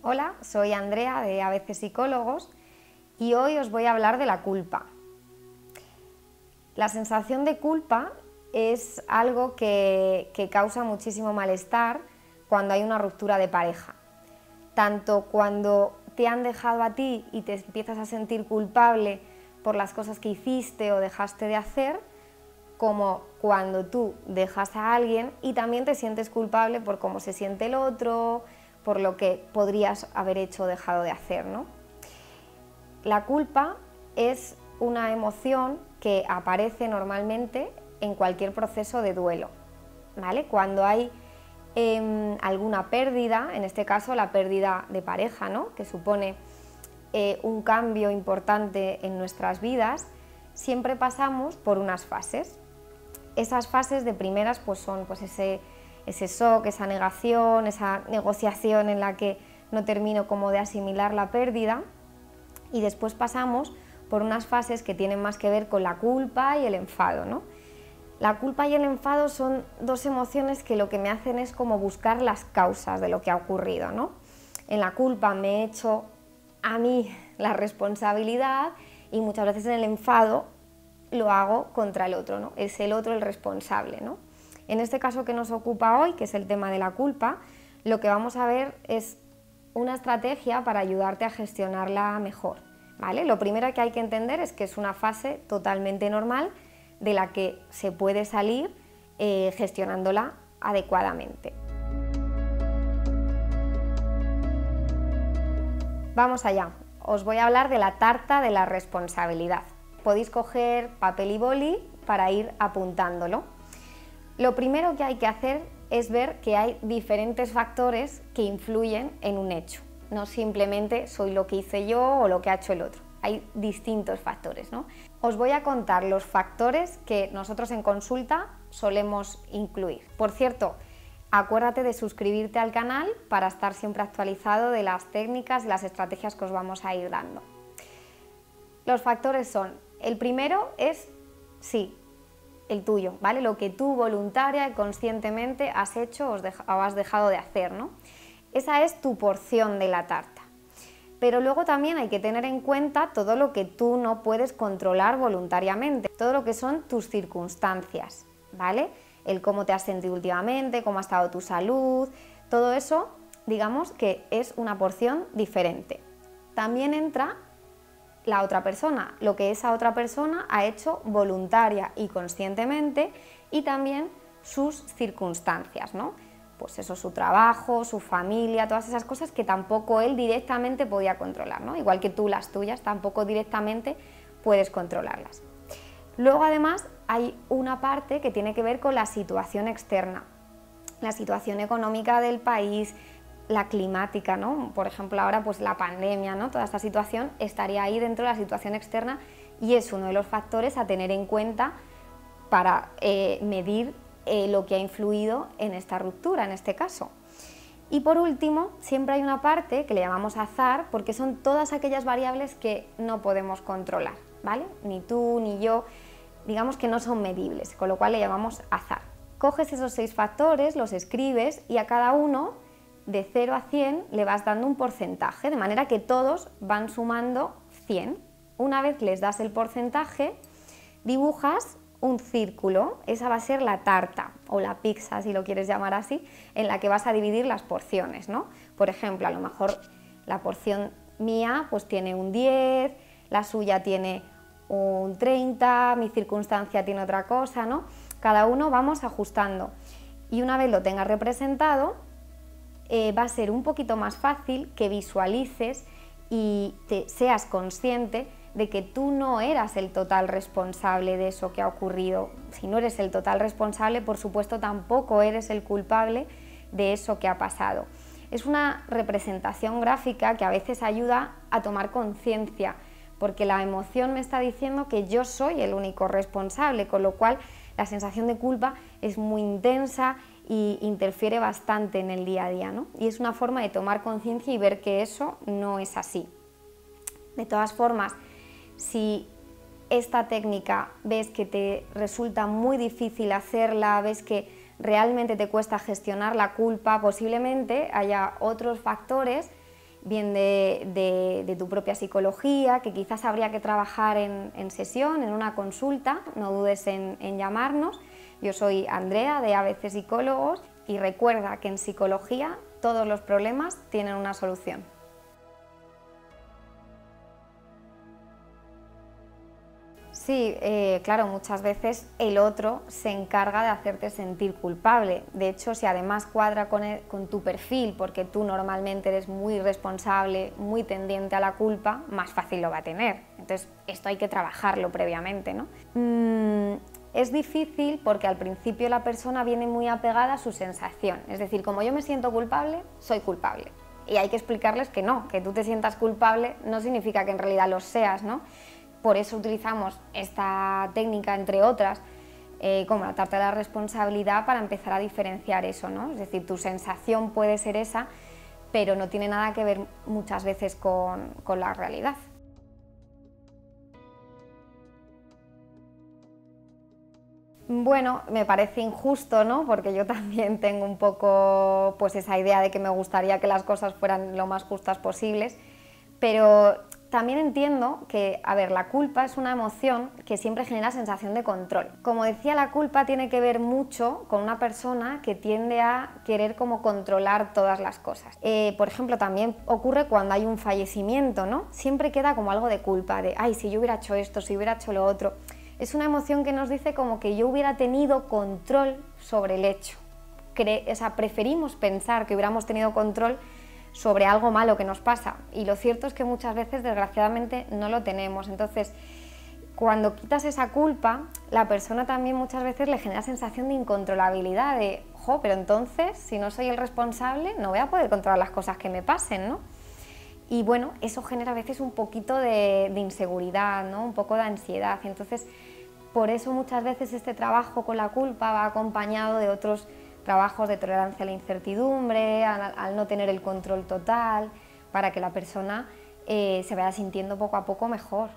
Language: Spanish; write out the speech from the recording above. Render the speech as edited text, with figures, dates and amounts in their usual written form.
Hola, soy Andrea de ABC Psicólogos y hoy os voy a hablar de la culpa. La sensación de culpa es algo que causa muchísimo malestar cuando hay una ruptura de pareja. Tanto cuando te han dejado a ti y te empiezas a sentir culpable por las cosas que hiciste o dejaste de hacer, como cuando tú dejas a alguien y también te sientes culpable por cómo se siente el otro, por lo que podrías haber hecho o dejado de hacer, ¿no? La culpa es una emoción que aparece normalmente en cualquier proceso de duelo, ¿vale? Cuando hay alguna pérdida, en este caso la pérdida de pareja, ¿no? Que supone un cambio importante en nuestras vidas, siempre pasamos por unas fases. Esas fases de primeras pues son ese shock, esa negación, esa negociación en la que no termino como de asimilar la pérdida, y después pasamos por unas fases que tienen más que ver con la culpa y el enfado, ¿no? La culpa y el enfado son dos emociones que lo que me hacen es como buscar las causas de lo que ha ocurrido, ¿no? En la culpa me he hecho a mí la responsabilidad y muchas veces en el enfado lo hago contra el otro, ¿no? Es el otro el responsable, ¿no? En este caso que nos ocupa hoy, que es el tema de la culpa, lo que vamos a ver es una estrategia para ayudarte a gestionarla mejor, ¿vale? Lo primero que hay que entender es que es una fase totalmente normal de la que se puede salir gestionándola adecuadamente. Vamos allá, os voy a hablar de la tarta de la responsabilidad. Podéis coger papel y boli para ir apuntándolo. Lo primero que hay que hacer es ver que hay diferentes factores que influyen en un hecho. No simplemente soy lo que hice yo o lo que ha hecho el otro. Hay distintos factores, ¿no? Os voy a contar los factores que nosotros en consulta solemos incluir. Por cierto, acuérdate de suscribirte al canal para estar siempre actualizado de las técnicas y las estrategias que os vamos a ir dando. Los factores son: el primero es, sí, el tuyo, ¿vale? Lo que tú voluntaria y conscientemente has hecho o has dejado de hacer, ¿no? Esa es tu porción de la tarta. Pero luego también hay que tener en cuenta todo lo que tú no puedes controlar voluntariamente, todo lo que son tus circunstancias, ¿vale? El cómo te has sentido últimamente, cómo ha estado tu salud, todo eso, digamos que es una porción diferente. También entra la otra persona, lo que esa otra persona ha hecho voluntaria y conscientemente, y también sus circunstancias, ¿no? Pues eso, su trabajo, su familia, todas esas cosas que tampoco él directamente podía controlar, ¿no? Igual que tú las tuyas tampoco directamente puedes controlarlas. Luego además hay una parte que tiene que ver con la situación externa, la situación económica del país, la climática, ¿no? Por ejemplo, ahora pues la pandemia, ¿no? Toda esta situación estaría ahí dentro de la situación externa y es uno de los factores a tener en cuenta para medir lo que ha influido en esta ruptura, en este caso. Y por último, siempre hay una parte que le llamamos azar, porque son todas aquellas variables que no podemos controlar, ¿vale? Ni tú ni yo, digamos que no son medibles, con lo cual le llamamos azar. Coges esos 6 factores, los escribes y a cada uno, de 0 a 100, le vas dando un porcentaje, de manera que todos van sumando 100. Una vez les das el porcentaje, dibujas un círculo, esa va a ser la tarta o la pizza, si lo quieres llamar así, en la que vas a dividir las porciones, ¿no? Por ejemplo, a lo mejor la porción mía pues tiene un 10, la suya tiene un 30, mi circunstancia tiene otra cosa, ¿no? Cada uno vamos ajustando y una vez lo tengas representado, va a ser un poquito más fácil que visualices y seas consciente de que tú no eras el total responsable de eso que ha ocurrido. Si no eres el total responsable, por supuesto tampoco eres el culpable de eso que ha pasado. Es una representación gráfica que a veces ayuda a tomar conciencia, porque la emoción me está diciendo que yo soy el único responsable, con lo cual la sensación de culpa es muy intensa y interfiere bastante en el día a día, ¿no? Y es una forma de tomar conciencia y ver que eso no es así. De todas formas, si esta técnica ves que te resulta muy difícil hacerla, ves que realmente te cuesta gestionar la culpa, posiblemente haya otros factores bien de tu propia psicología, que quizás habría que trabajar en sesión, en una consulta, no dudes en llamarnos. Yo soy Andrea de ABC Psicólogos y recuerda que en psicología todos los problemas tienen una solución. Sí, claro, muchas veces el otro se encarga de hacerte sentir culpable. De hecho, si además cuadra con tu perfil, porque tú normalmente eres muy responsable, muy tendiente a la culpa, más fácil lo va a tener. Entonces, esto hay que trabajarlo previamente, ¿no? Es difícil porque al principio la persona viene muy apegada a su sensación. Es decir, como yo me siento culpable, soy culpable. Y hay que explicarles que no, que tú te sientas culpable no significa que en realidad lo seas, ¿no? Por eso utilizamos esta técnica, entre otras, como la tarta de la responsabilidad, para empezar a diferenciar eso, ¿no? Es decir, tu sensación puede ser esa, pero no tiene nada que ver muchas veces con la realidad. Bueno, me parece injusto, ¿no? Porque yo también tengo un poco pues esa idea de que me gustaría que las cosas fueran lo más justas posibles, pero también entiendo que, a ver, la culpa es una emoción que siempre genera sensación de control. Como decía, la culpa tiene que ver mucho con una persona que tiende a querer como controlar todas las cosas. Por ejemplo, también ocurre cuando hay un fallecimiento, ¿no? Siempre queda como algo de culpa, de, ay, si yo hubiera hecho esto, si hubiera hecho lo otro. Es una emoción que nos dice como que yo hubiera tenido control sobre el hecho. O sea, preferimos pensar que hubiéramos tenido control sobre algo malo que nos pasa, y lo cierto es que muchas veces desgraciadamente no lo tenemos. Entonces, cuando quitas esa culpa, la persona también muchas veces le genera sensación de incontrolabilidad, de, pero entonces si no soy el responsable no voy a poder controlar las cosas que me pasen, ¿no? Y bueno, eso genera a veces un poquito de inseguridad, ¿no? Un poco de ansiedad. Entonces, por eso muchas veces este trabajo con la culpa va acompañado de otros trabajos de tolerancia a la incertidumbre, al no tener el control total, para que la persona se vaya sintiendo poco a poco mejor.